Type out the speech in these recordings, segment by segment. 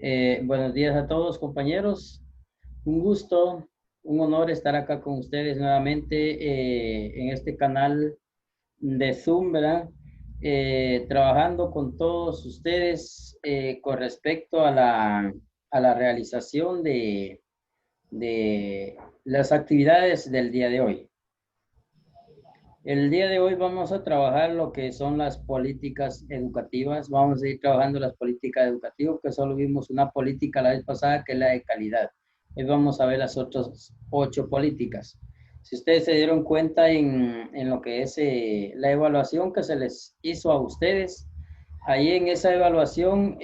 Buenos días a todos, compañeros. Un gusto, un honor estar acá con ustedes nuevamente en este canal de Zoom, ¿verdad? Trabajando con todos ustedes con respecto a la realización de las actividades del día de hoy. El día de hoy vamos a trabajar lo que son las políticas educativas. Vamos a ir trabajando las políticas educativas, que solo vimos una política la vez pasada, que es la de calidad. Hoy vamos a ver las otras 8 políticas. Si ustedes se dieron cuenta en lo que es la evaluación que se les hizo a ustedes, ahí en esa evaluación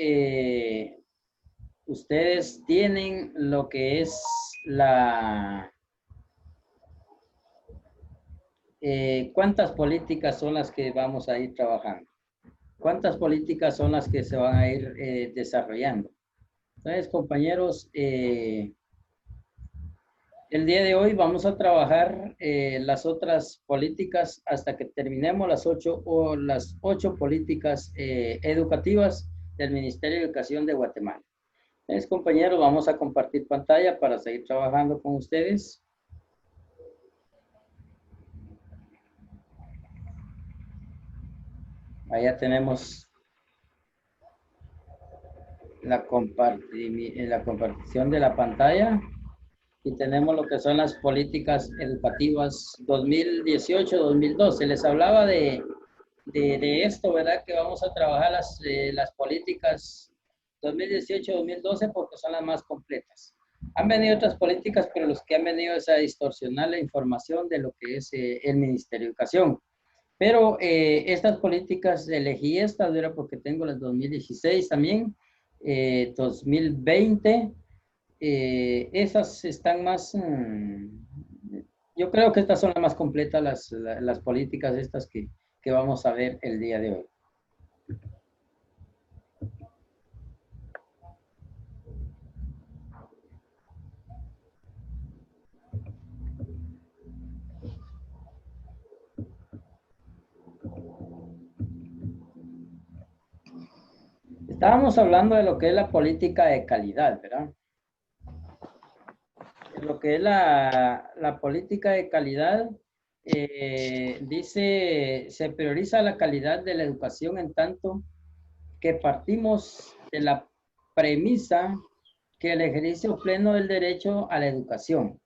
ustedes tienen lo que es ¿cuántas políticas son las que vamos a ir trabajando? ¿Cuántas políticas son las que se van a ir desarrollando? Entonces, compañeros, el día de hoy vamos a trabajar las otras políticas hasta que terminemos las 8 políticas educativas del Ministerio de Educación de Guatemala. Entonces, compañeros, vamos a compartir pantalla para seguir trabajando con ustedes. Allá tenemos la compartición de la pantalla y tenemos lo que son las políticas educativas 2018-2012. Les hablaba de esto, ¿verdad? Que vamos a trabajar las políticas 2018-2012 porque son las más completas. Han venido otras políticas, pero los que han venido es a distorsionar la información de lo que es el Ministerio de Educación. Pero estas políticas, elegí estas, ¿verdad? Porque tengo las 2016 también, 2020, esas están más, yo creo que estas son las más completas, las políticas estas que vamos a ver el día de hoy. Estábamos hablando de lo que es la política de calidad, ¿verdad? Lo que es la política de calidad, dice, se prioriza la calidad de la educación en tanto que partimos de la premisa que el ejercicio pleno del derecho a la educación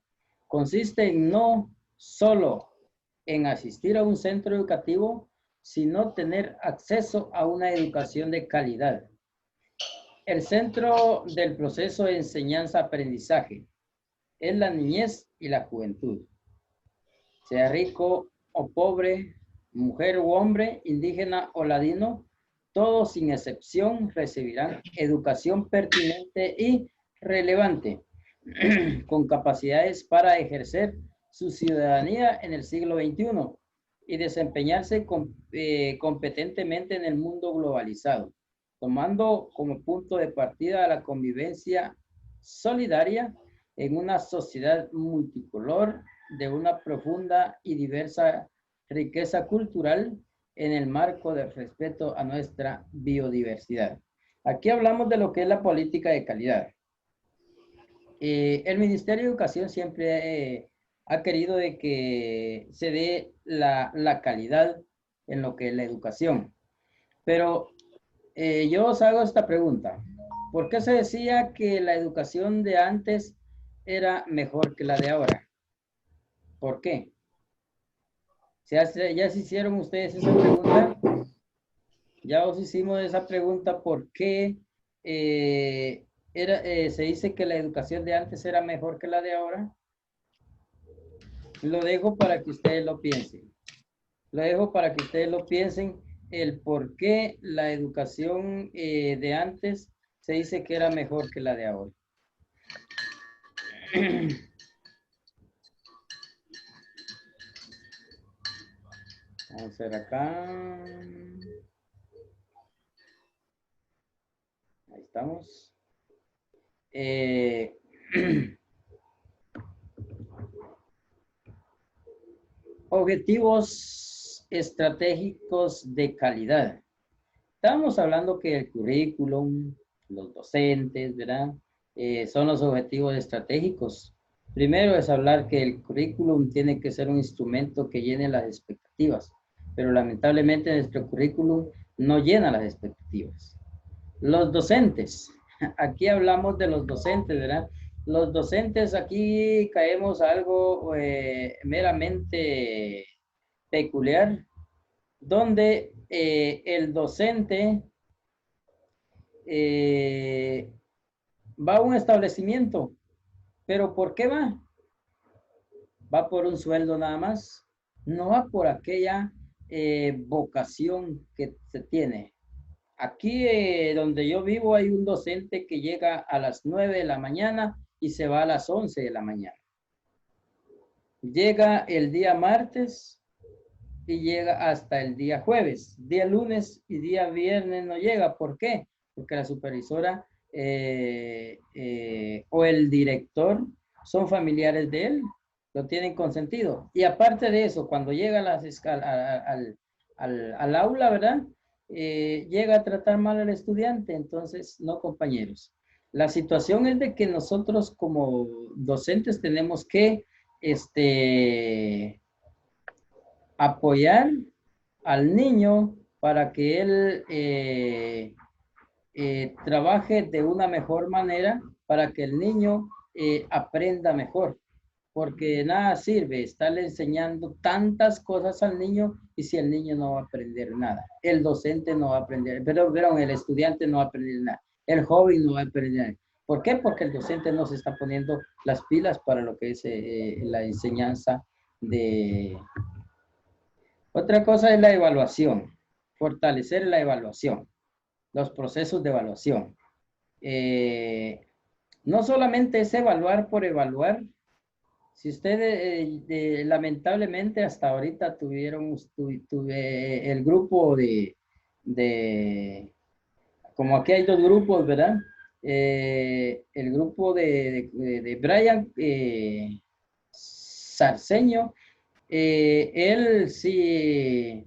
consiste en no solo en asistir a un centro educativo, sino tener acceso a una educación de calidad. El centro del proceso de enseñanza-aprendizaje es la niñez y la juventud. Sea rico o pobre, mujer u hombre, indígena o ladino, todos sin excepción recibirán educación pertinente y relevante, con capacidades para ejercer su ciudadanía en el siglo XXI y desempeñarse competentemente en el mundo globalizado, tomando como punto de partida la convivencia solidaria en una sociedad multicolor de una profunda y diversa riqueza cultural en el marco del respeto a nuestra biodiversidad. Aquí hablamos de lo que es la política de calidad. El Ministerio de Educación siempre ha querido de que se dé la calidad en lo que es la educación. Pero yo os hago esta pregunta. ¿Por qué se decía que la educación de antes era mejor que la de ahora? ¿Por qué? ¿Ya se hicieron ustedes esa pregunta? Ya os hicimos esa pregunta. ¿Por qué se dice que la educación de antes era mejor que la de ahora? Lo dejo para que ustedes lo piensen. Lo dejo para que ustedes lo piensen, el por qué la educación de antes se dice que era mejor que la de ahora. Vamos a ver acá. Ahí estamos. Objetivos estratégicos de calidad. Estábamos hablando que el currículum, los docentes, ¿verdad? Son los objetivos estratégicos. Primero es hablar que el currículum tiene que ser un instrumento que llene las expectativas, pero lamentablemente nuestro currículum no llena las expectativas. Los docentes, aquí hablamos de los docentes, ¿verdad? Los docentes aquí caemos a algo meramente peculiar, donde el docente va a un establecimiento, pero ¿por qué va? Va por un sueldo nada más, no va por aquella vocación que se tiene. Aquí donde yo vivo hay un docente que llega a las 9 de la mañana y se va a las 11 de la mañana. Llega el día martes y llega hasta el día jueves. Día lunes y día viernes no llega. ¿Por qué? Porque la supervisora o el director son familiares de él, lo tienen consentido. Y aparte de eso, cuando llega al aula, ¿verdad? Llega a tratar mal al estudiante. Entonces, no, compañeros. La situación es de que nosotros como docentes tenemos que apoyar al niño para que él trabaje de una mejor manera, para que el niño aprenda mejor. Porque nada sirve estarle enseñando tantas cosas al niño y si el niño no va a aprender nada. El docente no va a aprender, pero el estudiante no va a aprender nada. El joven no va a aprender nada. ¿Por qué? Porque el docente no se está poniendo las pilas para lo que es la enseñanza de... Otra cosa es la evaluación, fortalecer la evaluación, los procesos de evaluación. No solamente es evaluar por evaluar. Si ustedes lamentablemente hasta ahorita tuvieron el grupo como aquí hay dos grupos, ¿verdad? El grupo de Brian Sarceño, él sí,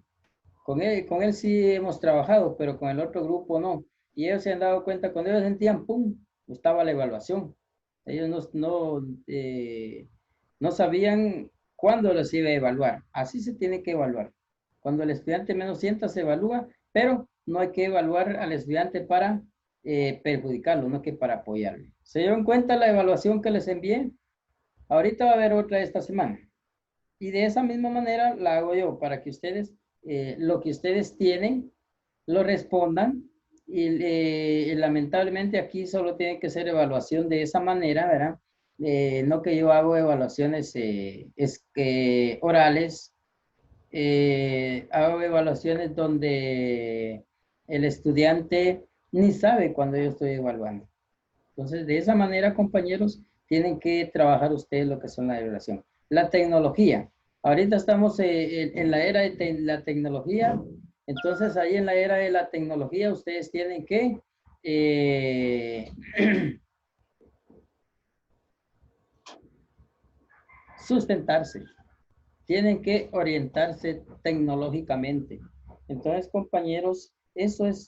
con él sí hemos trabajado, pero con el otro grupo no. Y ellos se han dado cuenta, cuando ellos sentían, ¡pum!, estaba la evaluación. Ellos no sabían cuándo los iba a evaluar. Así se tiene que evaluar. Cuando el estudiante menos sienta, se evalúa, pero no hay que evaluar al estudiante para perjudicarlo, no que para apoyarle. ¿Se dieron cuenta la evaluación que les envié? Ahorita va a haber otra esta semana. Y de esa misma manera la hago yo para que ustedes, lo que ustedes tienen, lo respondan. Y lamentablemente aquí solo tiene que ser evaluación de esa manera, ¿verdad? No que yo hago evaluaciones orales, hago evaluaciones donde el estudiante ni sabe cuando yo estoy evaluando. Entonces, de esa manera, compañeros, tienen que trabajar ustedes lo que son la evaluación. La tecnología. Ahorita estamos en la era de la tecnología. Entonces, ahí en la era de la tecnología, ustedes tienen que sustentarse. Tienen que orientarse tecnológicamente. Entonces, compañeros, eso es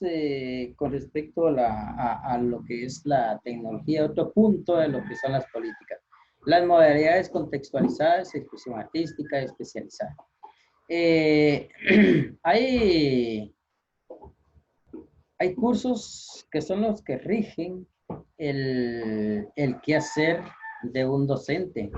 con respecto a lo que es la tecnología, otro punto de lo que son las políticas. Las modalidades contextualizadas, expresión artística, especializada. Hay cursos que son los que rigen el quehacer de un docente.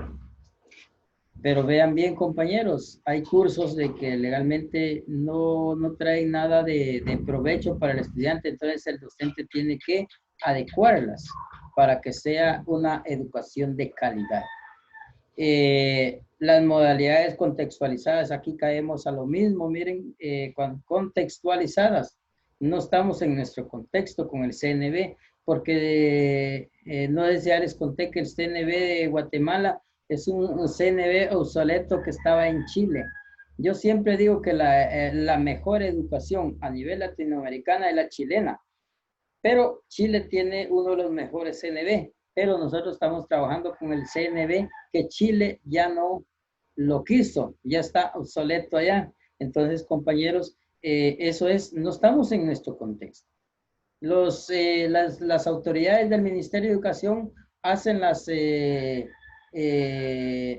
Pero vean bien, compañeros, hay cursos de que legalmente no traen nada de provecho para el estudiante, entonces el docente tiene que adecuarlas para que sea una educación de calidad. Las modalidades contextualizadas, aquí caemos a lo mismo, miren, contextualizadas, no estamos en nuestro contexto con el CNB, porque no sé si ya les conté que el CNB de Guatemala es un CNB obsoleto que estaba en Chile. Yo siempre digo que la mejor educación a nivel latinoamericano es la chilena, pero Chile tiene uno de los mejores CNB, pero nosotros estamos trabajando con el CNB que Chile ya no lo quiso, ya está obsoleto allá. Entonces, compañeros, eso es, no estamos en nuestro contexto. Las autoridades del Ministerio de Educación hacen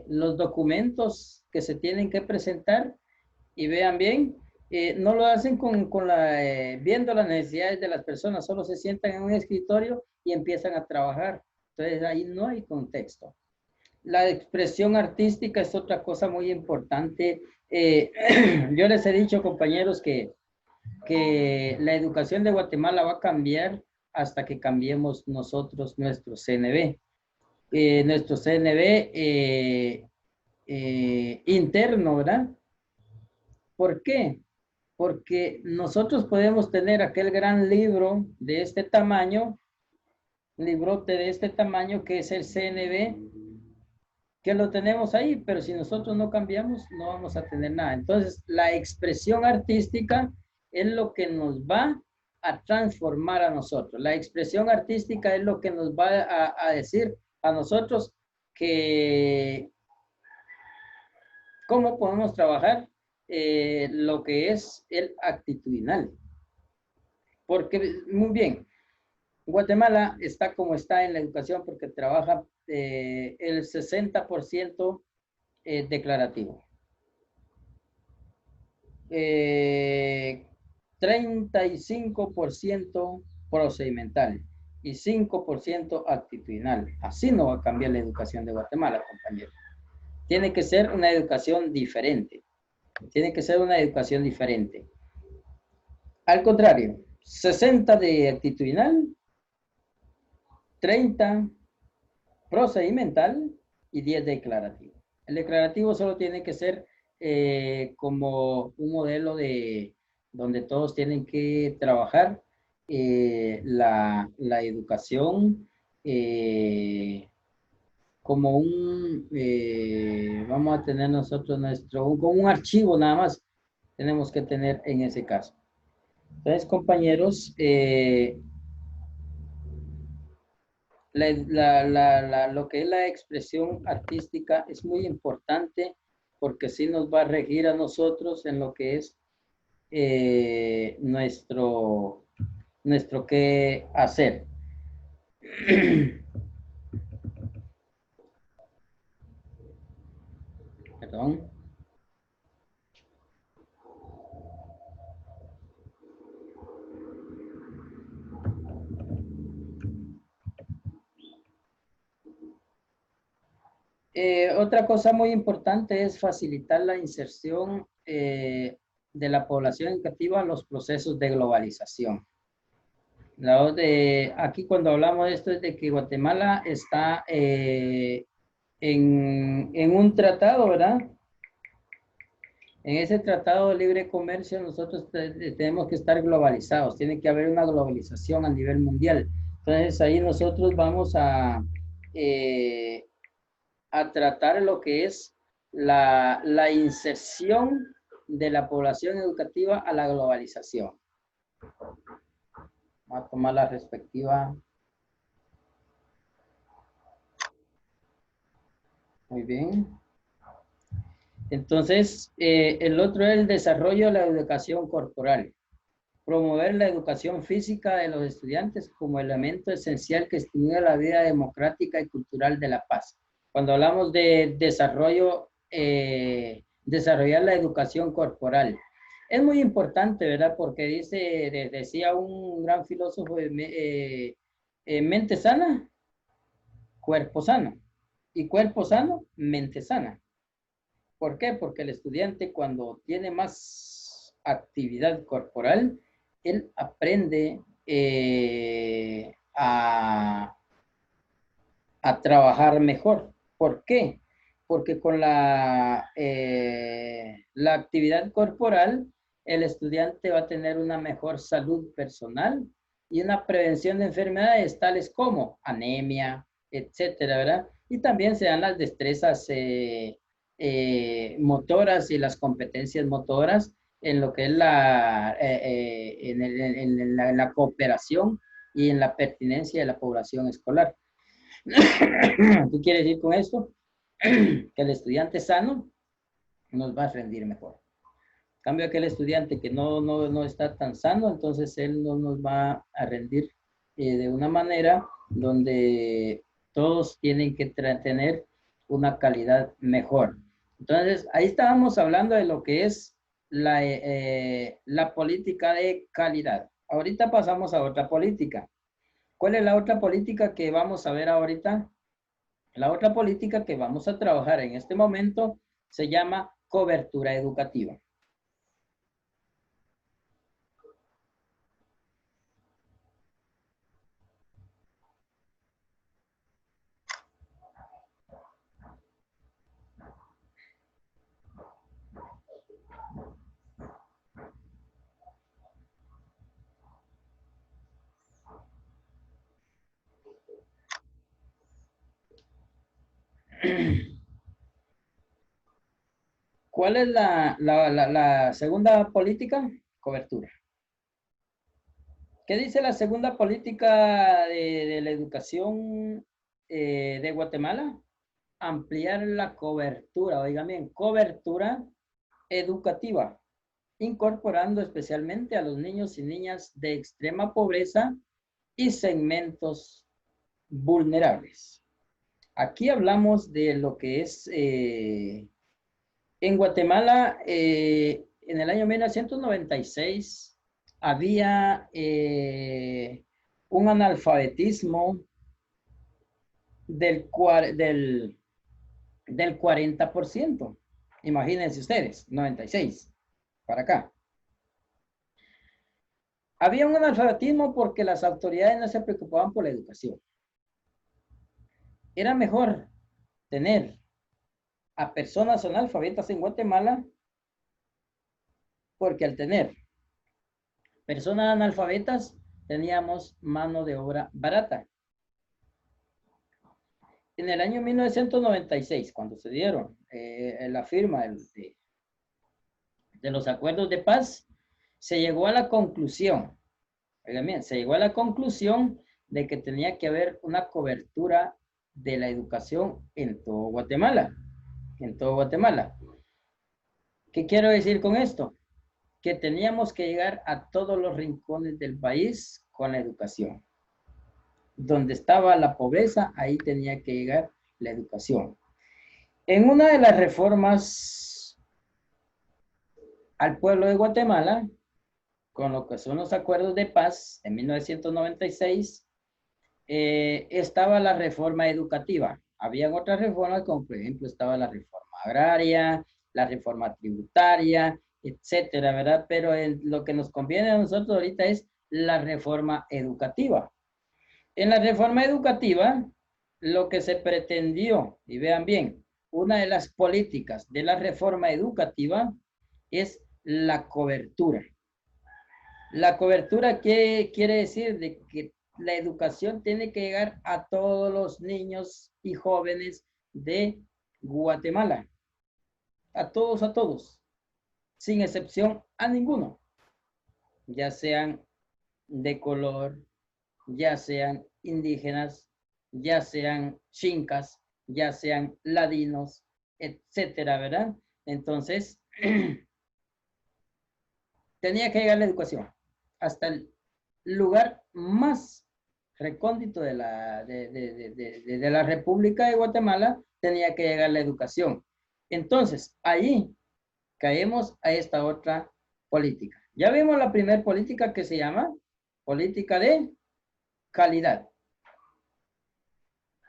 los documentos que se tienen que presentar y vean bien, no lo hacen viendo las necesidades de las personas, solo se sientan en un escritorio y empiezan a trabajar. Entonces ahí no hay contexto. La expresión artística es otra cosa muy importante. Yo les he dicho, compañeros, que la educación de Guatemala va a cambiar hasta que cambiemos nosotros nuestro CNB. Nuestro CNB interno, ¿verdad? ¿Por qué? Porque nosotros podemos tener aquel gran libro de este tamaño, librote de este tamaño que es el CNB, que lo tenemos ahí, pero si nosotros no cambiamos, no vamos a tener nada. Entonces, la expresión artística es lo que nos va a transformar a nosotros. La expresión artística es lo que nos va a decir a nosotros que cómo podemos trabajar lo que es el actitudinal. Porque, muy bien, Guatemala está como está en la educación porque trabaja el 60% declarativo. 35% procedimental y 5% actitudinal. Así no va a cambiar la educación de Guatemala, compañeros. Tiene que ser una educación diferente. Tiene que ser una educación diferente. Al contrario, 60 de actitudinal, 30 procedimental y 10 declarativo. El declarativo solo tiene que ser como un modelo de donde todos tienen que trabajar la educación como vamos a tener nosotros como un archivo nada más tenemos que tener en ese caso. Entonces, compañeros, lo que es la expresión artística es muy importante porque sí nos va a regir a nosotros en lo que es nuestro qué hacer. Perdón. Otra cosa muy importante es facilitar la inserción de la población educativa a los procesos de globalización. Aquí cuando hablamos de esto es de que Guatemala está en un tratado, ¿verdad? En ese tratado de libre comercio nosotros tenemos que estar globalizados, tiene que haber una globalización a nivel mundial. Entonces ahí nosotros vamos a tratar lo que es la inserción de la población educativa a la globalización. Vamos a tomar la respectiva. Muy bien. Entonces, el otro es el desarrollo de la educación corporal. Promover la educación física de los estudiantes como elemento esencial que estimula la vida democrática y cultural de la paz. Cuando hablamos de desarrollo, desarrollar la educación corporal. Es muy importante, ¿verdad? Porque decía un gran filósofo, mente sana, cuerpo sano. Y cuerpo sano, mente sana. ¿Por qué? Porque el estudiante cuando tiene más actividad corporal, él aprende a trabajar mejor. ¿Por qué? Porque con la actividad corporal, el estudiante va a tener una mejor salud personal y una prevención de enfermedades tales como anemia, etcétera, ¿verdad? Y también se dan las destrezas motoras y las competencias motoras en lo que es en la cooperación y en la pertinencia de la población escolar. ¿Qué quiere decir con esto? Que el estudiante sano nos va a rendir mejor. Cambio aquel estudiante que no está tan sano, entonces él no nos va a rendir de una manera donde todos tienen que tener una calidad mejor. Entonces, ahí estábamos hablando de lo que es la política de calidad. Ahorita pasamos a otra política. ¿Cuál es la otra política que vamos a ver ahorita? La otra política que vamos a trabajar en este momento se llama cobertura educativa. ¿Cuál es la segunda política? Cobertura. ¿Qué dice la segunda política de la educación de Guatemala? Ampliar la cobertura, oigan bien, cobertura educativa, incorporando especialmente a los niños y niñas de extrema pobreza y segmentos vulnerables. Aquí hablamos de lo que es en Guatemala, en el año 1996, había un analfabetismo del 40%. Imagínense ustedes, 96 para acá. Había un analfabetismo porque las autoridades no se preocupaban por la educación. Era mejor tener a personas analfabetas en Guatemala porque al tener personas analfabetas teníamos mano de obra barata. En el año 1996, cuando se dieron la firma de los acuerdos de paz, se llegó a la conclusión, oigan bien, se llegó a la conclusión de que tenía que haber una cobertura de la educación en todo Guatemala. En todo Guatemala. ¿Qué quiero decir con esto? Que teníamos que llegar a todos los rincones del país con la educación. Donde estaba la pobreza, ahí tenía que llegar la educación. En una de las reformas al pueblo de Guatemala, con lo que son los acuerdos de paz en 1996, estaba la reforma educativa. Habían otras reformas, como por ejemplo estaba la reforma agraria, la reforma tributaria, etcétera, ¿verdad? Pero lo que nos conviene a nosotros ahorita es la reforma educativa. En la reforma educativa, lo que se pretendió, y vean bien, una de las políticas de la reforma educativa es la cobertura. La cobertura, ¿qué quiere decir? De que la educación tiene que llegar a todos los niños y jóvenes de Guatemala. A todos, sin excepción a ninguno. Ya sean de color, ya sean indígenas, ya sean chincas, ya sean ladinos, etcétera, ¿verdad? Entonces, tenía que llegar la educación hasta el lugar más recóndito de la República de Guatemala, tenía que llegar la educación. Entonces, ahí caemos a esta otra política. Ya vimos la primera política que se llama política de calidad.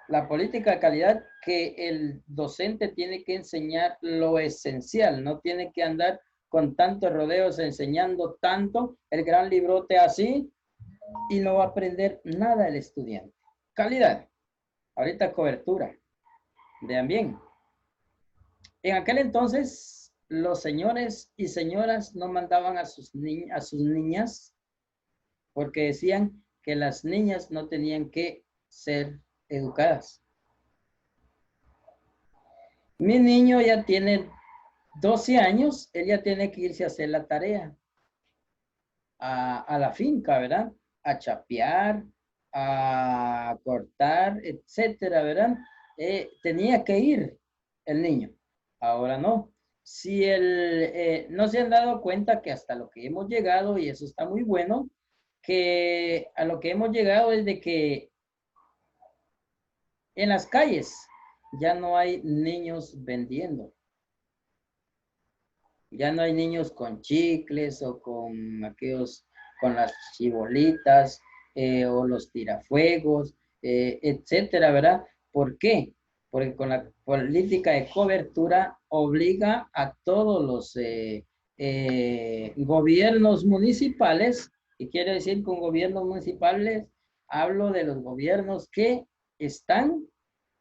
La política de calidad que el docente tiene que enseñar lo esencial, no tiene que andar con tantos rodeos enseñando tanto el gran librote así y no va a aprender nada el estudiante. Calidad. Ahorita cobertura. Vean bien. En aquel entonces, los señores y señoras no mandaban a sus niñas porque decían que las niñas no tenían que ser educadas. Mi niño ya tiene 12 años, él ya tiene que irse a hacer la tarea a la finca, ¿verdad? A chapear, a cortar, etcétera, ¿verdad? Tenía que ir el niño. Ahora no. si no se han dado cuenta que hasta lo que hemos llegado, y eso está muy bueno, que a lo que hemos llegado es de que en las calles ya no hay niños vendiendo. Ya no hay niños con chicles o con aquellos, con las chibolitas o los tirafuegos, etcétera, ¿verdad? ¿Por qué? Porque con la política de cobertura obliga a todos los gobiernos municipales, y quiero decir con gobiernos municipales, hablo de los gobiernos que están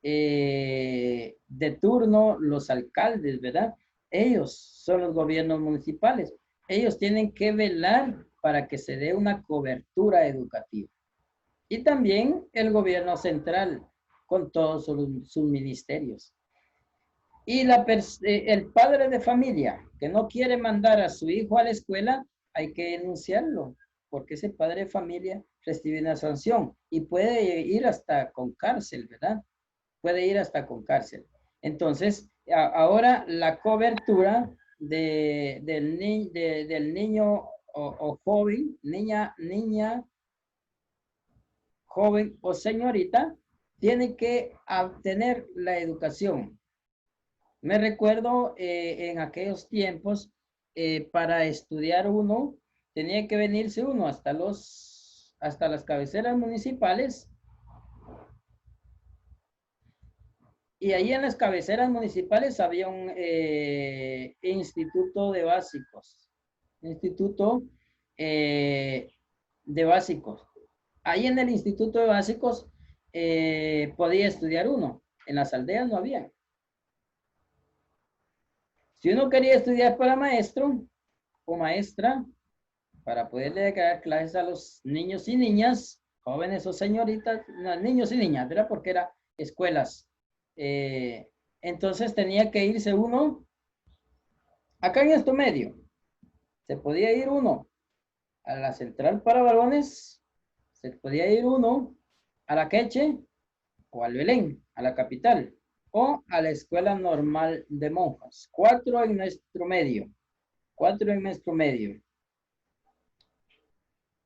de turno, los alcaldes, ¿verdad? Ellos son los gobiernos municipales. Ellos tienen que velar para que se dé una cobertura educativa. Y también el gobierno central con todos sus ministerios. Y el padre de familia que no quiere mandar a su hijo a la escuela, hay que denunciarlo, porque ese padre de familia recibe una sanción y puede ir hasta con cárcel, ¿verdad? Puede ir hasta con cárcel. Entonces, ahora la cobertura del niño o joven, niña, joven o señorita, tiene que obtener la educación. Me recuerdo en aquellos tiempos, para estudiar uno, tenía que venirse uno hasta las cabeceras municipales. Y ahí en las cabeceras municipales había un instituto de básicos. Instituto de básicos. Ahí en el instituto de básicos podía estudiar uno. En las aldeas no había. Si uno quería estudiar para maestro o maestra, para poderle dar clases a los niños y niñas, jóvenes o señoritas, no, niños y niñas, ¿verdad? Porque eran escuelas. Entonces tenía que irse uno, acá en este medio, se podía ir uno a la central para varones, se podía ir uno a la Queche o al Belén, a la capital, o a la escuela normal de monjas. 4 en nuestro medio, 4 en nuestro medio.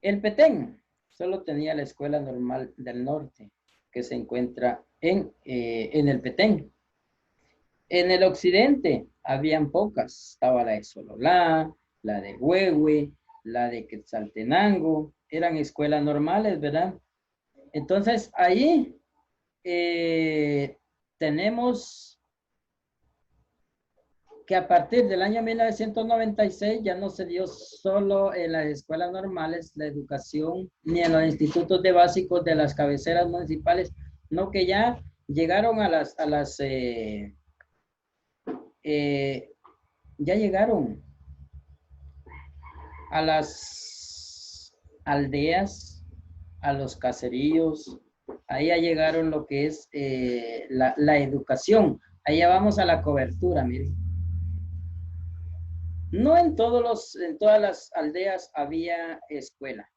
El Petén solo tenía la escuela normal del norte, que se encuentra en el Petén. En el occidente habían pocas. Estaba la de Sololá, la de Huehue, la de Quetzaltenango. Eran escuelas normales, ¿verdad? Entonces, ahí tenemos que a partir del año 1996 ya no se dio solo en las escuelas normales la educación, ni en los institutos de básicos de las cabeceras municipales, no, que ya llegaron ya llegaron a las aldeas, a los caseríos, ahí ya llegaron lo que es la educación. Allá vamos a la cobertura, miren. No en todas las aldeas había escuela.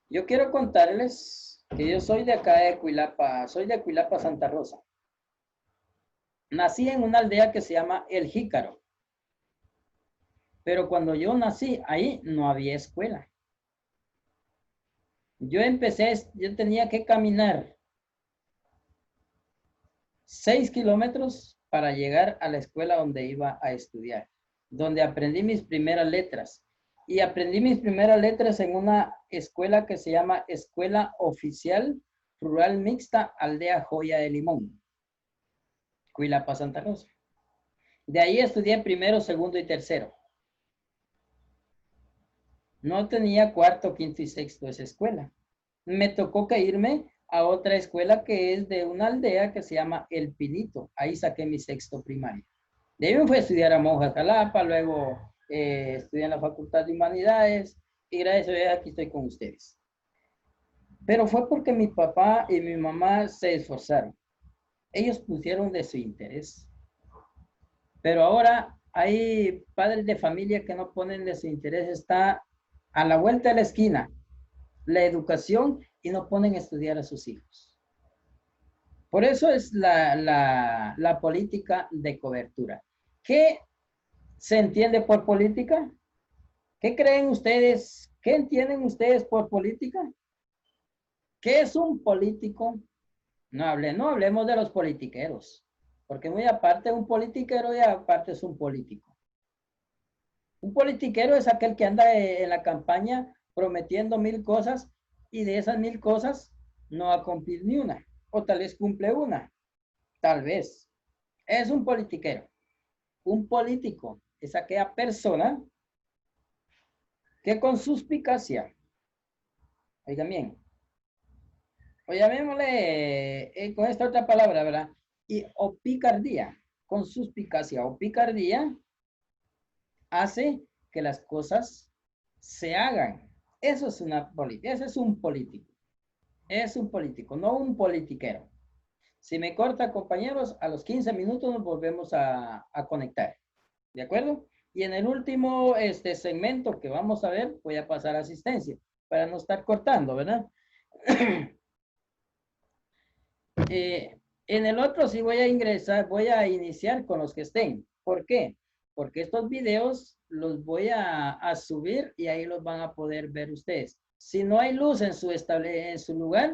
Yo quiero contarles que yo soy de acá de Cuilapa, soy de Cuilapa, Santa Rosa. Nací en una aldea que se llama El Jícaro. Pero cuando yo nací, ahí no había escuela. Yo tenía que caminar 6 kilómetros para llegar a la escuela donde iba a estudiar, donde aprendí mis primeras letras. Y aprendí mis primeras letras en una escuela que se llama Escuela Oficial Rural Mixta Aldea Joya de Limón, Cuilapa, Santa Rosa. De ahí estudié primero, segundo y tercero. No tenía cuarto, quinto y sexto esa escuela. Me tocó que irme a otra escuela que es de una aldea que se llama El Pinito. Ahí saqué mi sexto primario. De ahí me fui a estudiar a Monja Calapa, luego estudié en la Facultad de Humanidades y gracias a Dios aquí estoy con ustedes. Pero fue porque mi papá y mi mamá se esforzaron. Ellos pusieron de su interés. Pero ahora hay padres de familia que no ponen de su interés. Está a la vuelta de la esquina la educación y no ponen a estudiar a sus hijos. Por eso es la política de cobertura. ¿Qué ¿Se entiende por política? ¿Qué creen ustedes? ¿Qué entienden ustedes por política? ¿Qué es un político? No hablemos de los politiqueros, porque muy aparte un politiquero y aparte es un político. Un politiquero es aquel que anda en la campaña prometiendo 1000 cosas y de esas 1000 cosas no va a cumplir ni una, o tal vez cumple una, tal vez. Es un politiquero. Un político es aquella persona que con suspicacia, oigan bien, o llamémosle con esta otra palabra, ¿verdad? O picardía, con suspicacia o picardía, hace que las cosas se hagan. Eso es una política, ese es un político. Es un político, no un politiquero. Si me corta, compañeros, a los 15 minutos nos volvemos a conectar. ¿De acuerdo? Y en el último segmento que vamos a ver, voy a pasar asistencia para no estar cortando, ¿verdad? En el otro sí voy a ingresar, voy a iniciar con los que estén. ¿Por qué? Porque estos videos los voy a subir y ahí los van a poder ver ustedes. Si no hay luz en su lugar,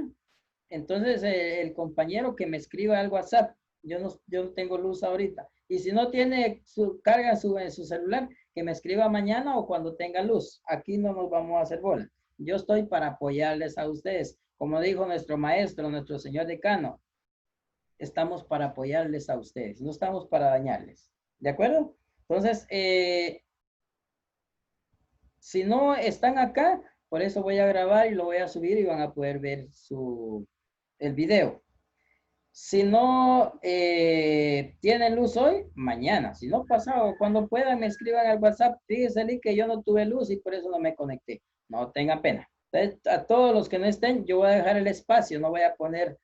entonces el compañero que me escriba al WhatsApp, yo no tengo luz ahorita. Y si no tiene su carga en su celular, que me escriba mañana o cuando tenga luz. Aquí no nos vamos a hacer bola. Yo estoy para apoyarles a ustedes. Como dijo nuestro maestro, nuestro señor decano, estamos para apoyarles a ustedes, no estamos para dañarles. ¿De acuerdo? Entonces, si no están acá, por eso voy a grabar y lo voy a subir y van a poder ver el video. Si no tienen luz hoy, mañana. Si no, pasado, cuando puedan, me escriban al WhatsApp. Fíjense que yo no tuve luz y por eso no me conecté. No tengan pena. Entonces, a todos los que no estén, yo voy a dejar el espacio. No voy a poner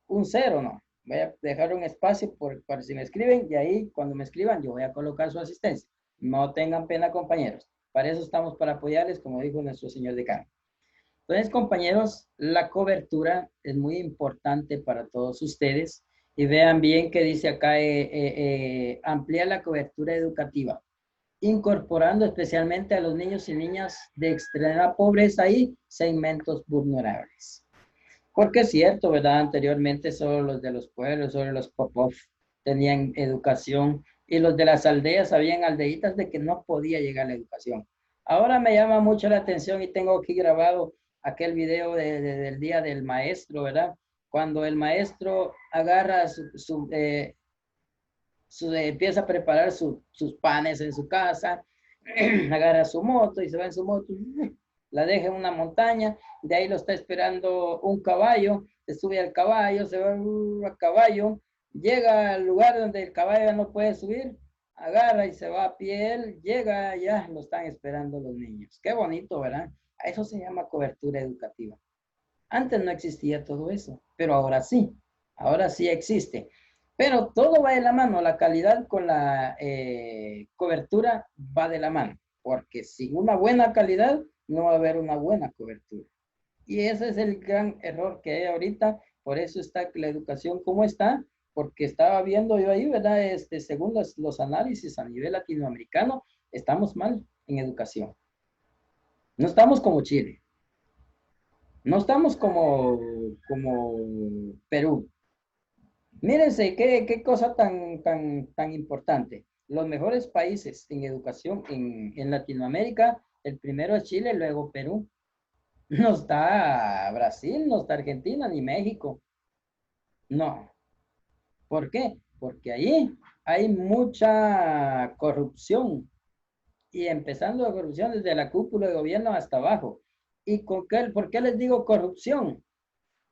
un cero, no. Voy a dejar un espacio por si me escriben y ahí, cuando me escriban, yo voy a colocar su asistencia. No tengan pena, compañeros. Para eso estamos, para apoyarles, como dijo nuestro señor decano. Entonces, compañeros, la cobertura es muy importante para todos ustedes y vean bien que dice acá, ampliar la cobertura educativa, incorporando especialmente a los niños y niñas de extrema pobreza y segmentos vulnerables. Porque es cierto, ¿verdad? Anteriormente solo los de los pueblos, solo los Popov tenían educación y los de las aldeas habían aldeitas de que no podía llegar la educación. Ahora me llama mucho la atención y tengo aquí grabado aquel video del día del maestro, ¿verdad? Cuando el maestro agarra empieza a preparar sus panes en su casa, agarra su moto y se va en su moto, la deja en una montaña, de ahí lo está esperando un caballo, se sube al caballo, se va a caballo, llega al lugar donde el caballo no puede subir, agarra y se va a pie, él llega, ya lo están esperando los niños. Qué bonito, ¿verdad? A eso se llama cobertura educativa. Antes no existía todo eso, pero ahora sí existe. Pero todo va de la mano, la calidad con la cobertura va de la mano, porque sin una buena calidad no va a haber una buena cobertura. Y ese es el gran error que hay ahorita, por eso está la educación como está, porque estaba viendo yo ahí, ¿verdad? Según los análisis a nivel latinoamericano, estamos mal en educación. No estamos como Chile, no estamos como Perú. Mírense, qué cosa tan importante. Los mejores países en educación en Latinoamérica, el primero es Chile, luego Perú. No está Brasil, no está Argentina, ni México. No. ¿Por qué? Porque ahí hay mucha corrupción. Y empezando la corrupción desde la cúpula de gobierno hasta abajo. ¿Y por qué les digo corrupción?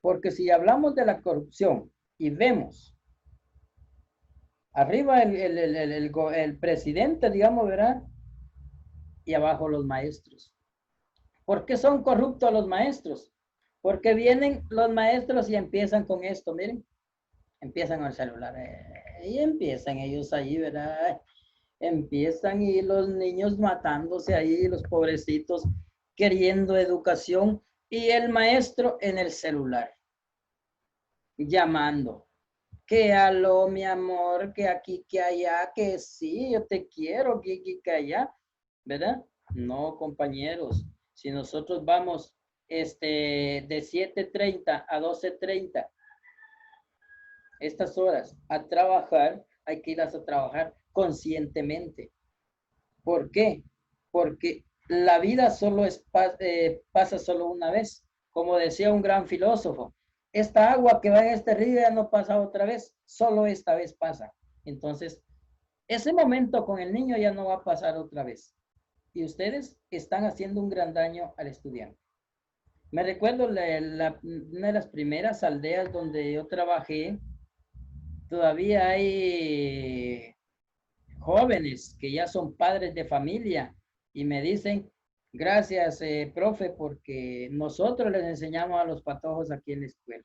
Porque si hablamos de la corrupción y vemos arriba el presidente, digamos, ¿verdad? Y abajo los maestros. ¿Por qué son corruptos los maestros? Porque vienen los maestros y empiezan con esto, miren, empiezan con el celular y empiezan ellos ahí, ¿verdad? Empiezan y los niños matándose ahí, los pobrecitos queriendo educación y el maestro en el celular, llamando. que aló, mi amor, que aquí, que allá, que sí, yo te quiero, que aquí, que allá, ¿verdad? No, compañeros, si nosotros vamos de 7:30 a 12:30, estas horas a trabajar, hay que ir a trabajar conscientemente. ¿Por qué? Porque la vida solo pasa solo una vez. Como decía un gran filósofo, esta agua que va en este río ya no pasa otra vez, solo esta vez pasa. Entonces, ese momento con el niño ya no va a pasar otra vez. Y ustedes están haciendo un gran daño al estudiante. Me recuerdo una de las primeras aldeas donde yo trabajé, todavía hay jóvenes que ya son padres de familia y me dicen, gracias, profe, porque nosotros les enseñamos a los patojos aquí en la escuela.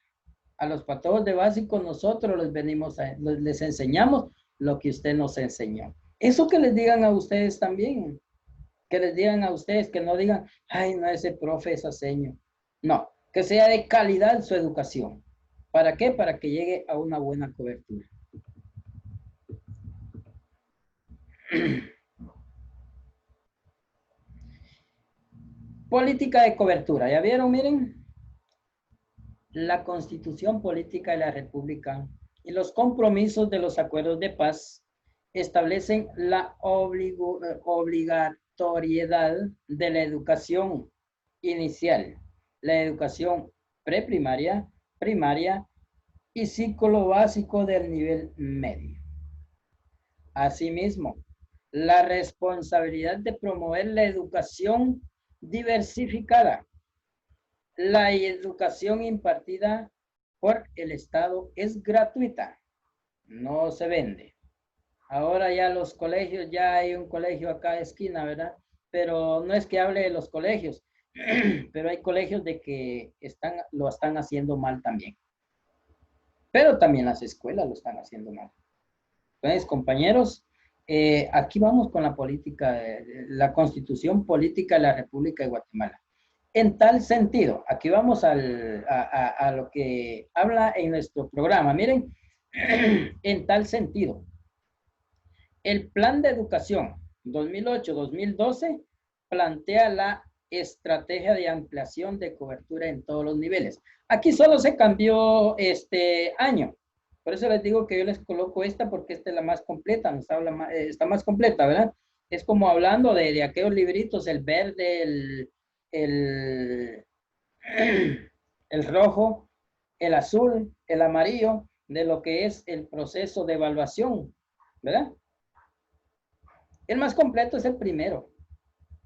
A los patojos de básico nosotros les enseñamos lo que usted nos enseñó. Eso que les digan a ustedes también, que les digan a ustedes, que no digan, ay, no, ese profe es aseño. No, que sea de calidad su educación. ¿Para qué? Para que llegue a una buena cobertura. Política de cobertura. ¿Ya vieron? Miren, la Constitución Política de la República y los compromisos de los acuerdos de paz establecen la obligatoriedad de la educación inicial, la educación preprimaria, primaria y ciclo básico del nivel medio. Asimismo, la responsabilidad de promover la educación diversificada. La educación impartida por el Estado es gratuita, no se vende. Ahora ya los colegios, ya hay un colegio acá de esquina, ¿verdad? Pero no es que hable de los colegios, pero hay colegios de que lo están haciendo mal también. Pero también las escuelas lo están haciendo mal. Entonces, compañeros, aquí vamos con la política, la Constitución Política de la República de Guatemala. En tal sentido, aquí vamos a lo que habla en nuestro programa. Miren, en tal sentido, el Plan de Educación 2008-2012 plantea la estrategia de ampliación de cobertura en todos los niveles. Aquí solo se cambió este año. Por eso les digo que yo les coloco esta porque esta es la más completa, está más completa, ¿verdad? Es como hablando de aquellos libritos, el verde, el, el rojo, el azul, el amarillo, de lo que es el proceso de evaluación, ¿verdad? El más completo es el primero,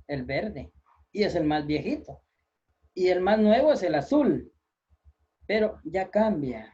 el verde, y es el más viejito. Y el más nuevo es el azul, pero ya cambia.